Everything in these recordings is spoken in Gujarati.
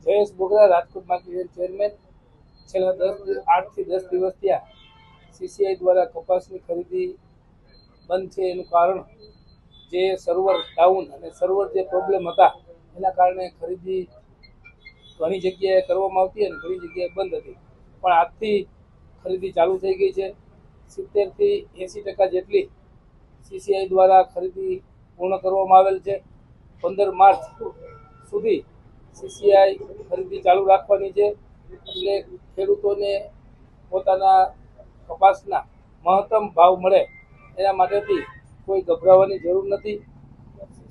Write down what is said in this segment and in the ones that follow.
જયેશ બોગરા રાજકોટ માર્કેટ ચેરમેન છેલ્લા 8 થી 10 દિવસ થયા સીસીઆઈ દ્વારા કપાસની ખરીદી બંધ છે. એનું કારણ જે સર્વર ડાઉન અને સર્વર જે પ્રોબ્લેમ હતા એના કારણે ખરીદી ઘણી જગ્યાએ કરવામાં આવતી અને ઘણી જગ્યાએ બંધ હતી. પણ આજથી ખરીદી ચાલુ થઈ ગઈ છે. 70 થી 80% જેટલી સીસીઆઈ દ્વારા ખરીદી પૂર્ણ કરવામાં આવેલ છે. 15 માર્ચ સુધી સીસીઆઈ ખરીદી ચાલુ રાખવાની છે. એટલે ખેડૂતોને પોતાના કપાસના મહત્તમ ભાવ મળે એના માટેથી કોઈ ગભરાવાની જરૂર નથી.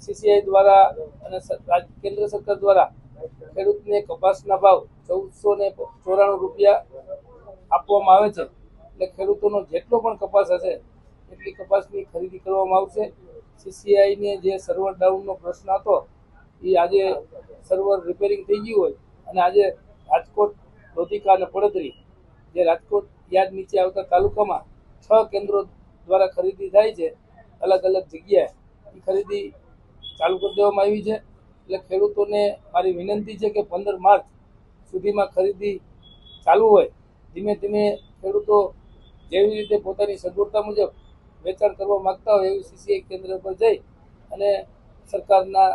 સીસીઆઈ દ્વારા અને કેન્દ્ર સરકાર દ્વારા ખેડૂતને કપાસના ભાવ 1494 રૂપિયા આપવામાં આવે છે. એટલે ખેડૂતોનો જેટલો પણ કપાસ હશે એટલી કપાસની ખરીદી કરવામાં આવશે. સીસીઆઈને જે સર્વર ડાઉનનો પ્રશ્ન હતો એ આજે સર્વર રિપેરિંગ થઈ ગયું હોય અને આજે રાજકોટ, લોધિકા અને પડદરી જે રાજકોટ યાર્ડ નીચે આવતા તાલુકામાં 6 કેન્દ્રો દ્વારા ખરીદી થાય છે. અલગ અલગ જગ્યાએ એ ખરીદી ચાલુ કરી દેવામાં આવી છે. એટલે ખેડૂતોને મારી વિનંતી છે કે 15 માર્ચ સુધીમાં ખરીદી ચાલુ હોય. ધીમે ધીમે ખેડૂતો જેવી રીતે પોતાની સગવડતા મુજબ વેચાણ કરવા માંગતા હોય એવી સીસીઆઈ કેન્દ્ર પર જઈ અને સરકારના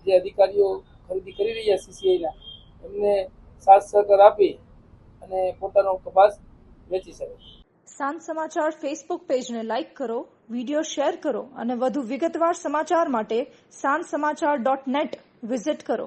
જે અધિકારીઓ ખરીદી કરી રહ્યા સીસીઆઈના એમને સાથ સહકાર આપી અને પોતાનો કપાસ વેચી શકે. સાંજ સમાચાર ફેસબુક પેજને લાઇક કરો, વિડીયો શેર કરો અને વધુ વિગતવાર સમાચાર માટે sanssamachar.net વિઝિટ કરો.